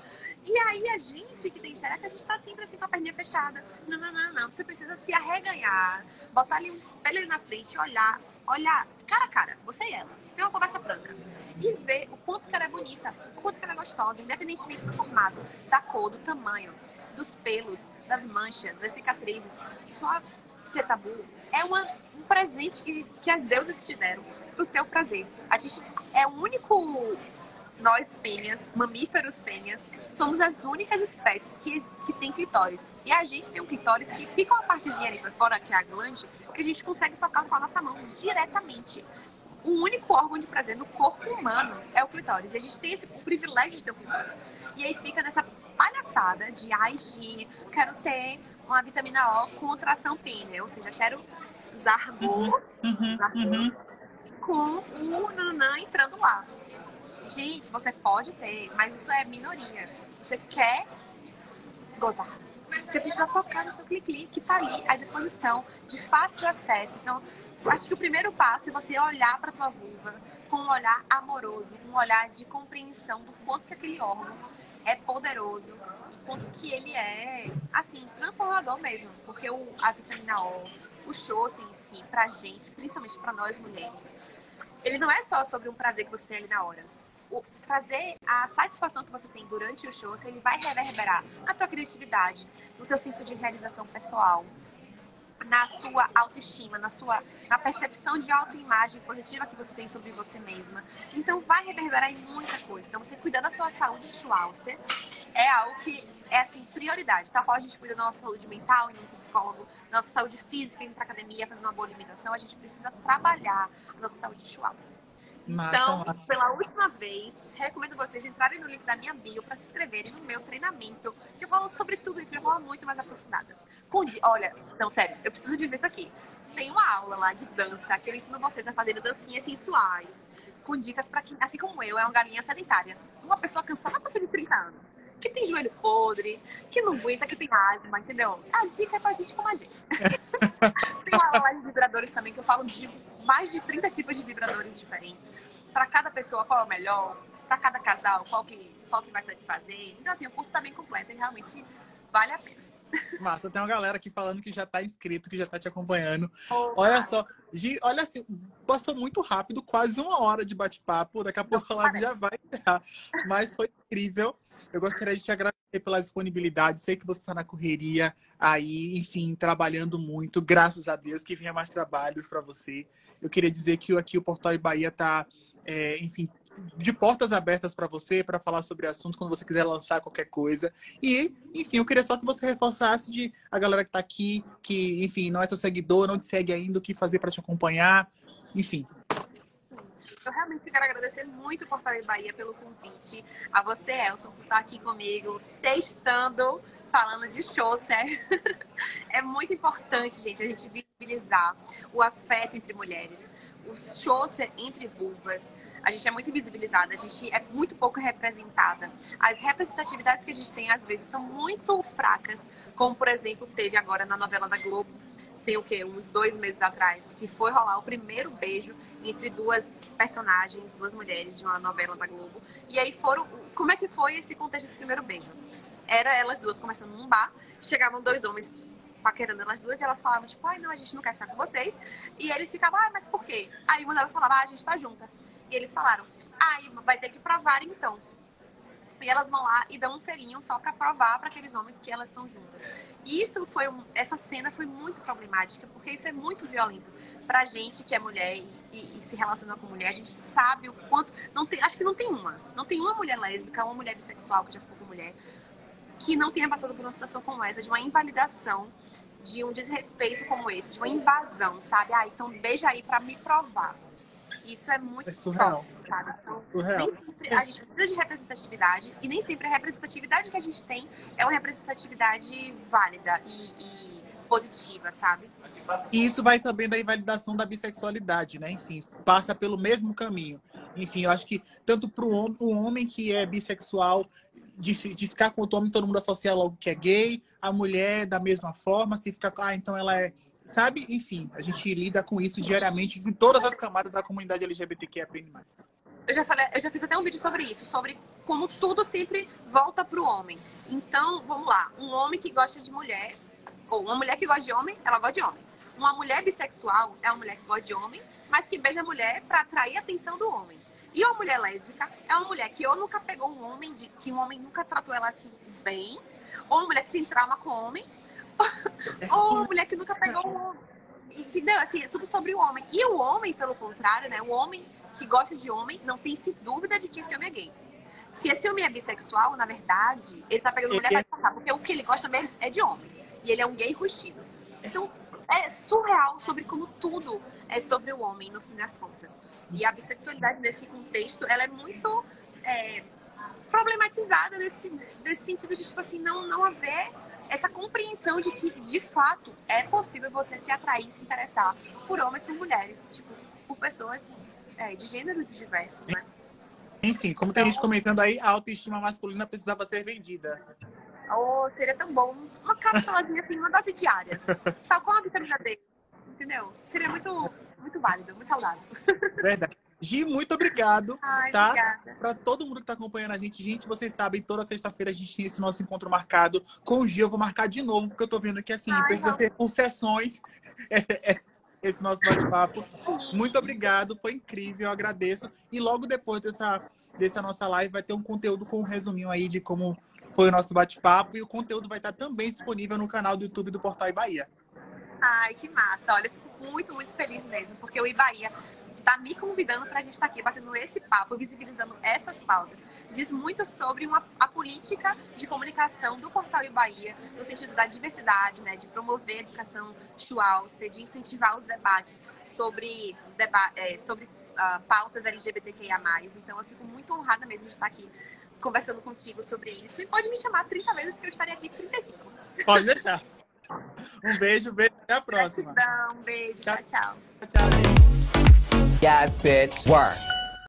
E aí a gente que tem xereca, a gente tá sempre assim com a perninha fechada. Não. Você precisa se arreganhar, botar ali um espelho ali na frente, olhar cara a cara, você e ela. Ter uma conversa franca. E ver o quanto que ela é bonita, o quanto que ela é gostosa, independentemente do formato, da cor, do tamanho, dos pelos, das manchas, das cicatrizes. Só ser tabu é um presente que as deusas te deram pro teu prazer. A gente é o único... Nós fêmeas, mamíferos fêmeas, somos as únicas espécies que tem clitóris. E a gente tem um clitóris que fica uma partezinha ali pra fora, que é a glande, que a gente consegue tocar com a nossa mão diretamente. O único órgão de prazer no corpo humano é o clitóris. E a gente tem o privilégio de ter o clitóris. E aí fica nessa palhaçada de, quero ter uma vitamina O com tração pênea. Ou seja, quero zargor com o nanã entrando lá. Gente, você pode ter, mas isso é minoria. Você quer gozar. Você precisa focar no seu clique, que tá ali à disposição, de fácil acesso. Então, acho que o primeiro passo é você olhar para tua vulva com um olhar amoroso, um olhar de compreensão do quanto que aquele órgão é poderoso, do quanto que ele é, assim, transformador mesmo. Porque a vitamina O, o Shosse em si, pra gente, principalmente pra nós mulheres, ele não é só sobre um prazer que você tem ali na hora. O prazer, a satisfação que você tem durante o show, ele vai reverberar na tua criatividade, no teu senso de realização pessoal, na sua autoestima, na percepção de autoimagem positiva que você tem sobre você mesma. Então vai reverberar em muita coisa. Então você cuidar da sua saúde Schwauzer é algo que é assim, prioridade. Tá? A gente cuida da nossa saúde mental, indo no psicólogo, da nossa saúde física, indo pra academia, fazendo uma boa alimentação, a gente precisa trabalhar a nossa saúde Schwauzer. Então, pela última vez, recomendo vocês entrarem no link da minha bio para se inscreverem no meu treinamento, que eu falo sobre tudo isso de uma forma muito mais aprofundada. Olha, não, sério, eu preciso dizer isso aqui. Tem uma aula lá de dança que eu ensino vocês a fazerem dancinhas sensuais, com dicas para quem, assim como eu, é uma galinha sedentária. Uma pessoa cansada, uma pessoa de 30 anos, que tem joelho podre, que não aguenta, que tem asma, entendeu? A dica é pra gente como a gente. Tem uma aula de vibradores também, que eu falo de mais de 30 tipos de vibradores diferentes. Para cada pessoa, qual é o melhor? Para cada casal, qual que vai satisfazer? Então, assim, o curso tá bem completo e realmente vale a pena. Massa, tem uma galera aqui falando que já tá inscrito, que já tá te acompanhando. Olha só, Gi, olha assim, passou muito rápido, quase 1 hora de bate-papo. Daqui a pouco a live já vai encerrar. Mas foi incrível. Eu gostaria de te agradecer pela disponibilidade. Sei que você está na correria aí, enfim, trabalhando muito. Graças a Deus que venha mais trabalhos para você. Eu queria dizer que aqui o Portal Bahia está, enfim, de portas abertas para você, para falar sobre assuntos quando você quiser lançar qualquer coisa. E, enfim, eu queria só que você reforçasse a galera que está aqui, que, enfim, não é seu seguidor, não te segue ainda, o que fazer para te acompanhar. Enfim. Eu realmente quero agradecer muito o Portal Bahia pelo convite. A você, Elson, por estar aqui comigo, sextando, falando de show, sério. É muito importante, gente, a gente visibilizar o afeto entre mulheres, os shows entre vulvas. A gente é muito invisibilizada, a gente é muito pouco representada. As representatividades que a gente tem, às vezes, são muito fracas, como, por exemplo, teve agora na novela da Globo, tem o quê? Uns 2 meses atrás, que foi rolar o primeiro beijo entre duas personagens, duas mulheres de uma novela da Globo. E aí como é que foi esse contexto desse primeiro beijo? Era elas duas conversando num bar, chegavam dois homens paquerando elas duas e elas falavam, tipo, ai, não, a gente não quer ficar com vocês. E eles ficavam, ah, mas por quê? Aí uma delas falava, ah, a gente tá junta. E eles falaram, vai ter que provar então. E elas vão lá e dão um selinho só pra provar pra aqueles homens que elas estão juntas. E essa cena foi muito problemática, porque isso é muito violento pra gente que é mulher e se relaciona com mulher. A gente sabe o quanto... acho que não tem uma mulher lésbica, uma mulher bissexual que já ficou com mulher, que não tenha passado por uma situação como essa, de uma invalidação, de um desrespeito como esse, de uma invasão, sabe? Então beija aí pra me provar. Isso é muito próximo, sabe? Então, nem sempre a gente precisa de representatividade e nem sempre a representatividade que a gente tem é uma representatividade válida e positiva, sabe? E isso vai também da invalidação da bissexualidade, né? Enfim, passa pelo mesmo caminho. Enfim, eu acho que tanto para o homem que é bissexual, de ficar com outro homem, todo mundo associa logo que é gay, a mulher da mesma forma, se ficar com, então ela é... Sabe? Enfim, a gente lida com isso diariamente em todas as camadas da comunidade LGBTQIA+. Eu já fiz até um vídeo sobre isso, sobre como tudo sempre volta pro homem. Então, vamos lá. Um homem que gosta de mulher, ou uma mulher que gosta de homem, ela gosta de homem. Uma mulher bissexual é uma mulher que gosta de homem, mas que beija a mulher pra atrair a atenção do homem. E uma mulher lésbica é uma mulher que ou nunca pegou um homem, que um homem nunca tratou ela assim bem, ou uma mulher que tem trauma com homem, ou uma mulher que nunca pegou um homem. Entendeu? Assim, é tudo sobre o homem. E o homem, pelo contrário, né? O homem que gosta de homem não tem dúvida de que esse homem é gay. Se esse homem é bissexual, na verdade, ele tá pegando mulher pra passar, porque o que ele gosta mesmo é de homem. E ele é um gay rustido. Então, é surreal sobre como tudo é sobre o homem, no fim das contas. E a bissexualidade, nesse contexto, ela é muito problematizada nesse sentido de, tipo assim, não haver essa compreensão de que, de fato, é possível você se atrair, se interessar por homens e por mulheres, tipo, por pessoas de gêneros diversos, né? Enfim, como tem gente comentando aí, a autoestima masculina precisava ser vendida. Oh, seria tão bom. Uma cápsulazinha assim, uma dose diária. Tal como a vitamina D, entendeu? Seria muito, muito válido, muito saudável. Verdade. Gi, muito obrigado, tá? Obrigada. Para todo mundo que está acompanhando a gente. Gente, vocês sabem, toda sexta-feira a gente tem esse nosso encontro marcado. Com o Gi, eu vou marcar de novo, porque eu tô vendo que, assim, precisa ser por sessões esse nosso bate-papo. Muito obrigado, foi incrível, eu agradeço. E logo depois dessa nossa live vai ter um conteúdo com um resuminho aí de como foi o nosso bate-papo. E o conteúdo vai estar também disponível no canal do YouTube do Portal Ibaía. Ai, que massa. Olha, eu fico muito, muito feliz mesmo, porque o Ibaía está me convidando para a gente estar aqui batendo esse papo, visibilizando essas pautas. Diz muito sobre a política de comunicação do Portal Ibaía, no sentido da diversidade, né, de promover a educação sexual, de incentivar os debates sobre pautas LGBTQIA+. Então, eu fico muito honrada mesmo de estar aqui conversando contigo sobre isso. E pode me chamar 30 vezes que eu estarei aqui 35. Pode deixar. Um beijo, até a próxima. Gratidão, um beijo, tchau. Get Fit Work.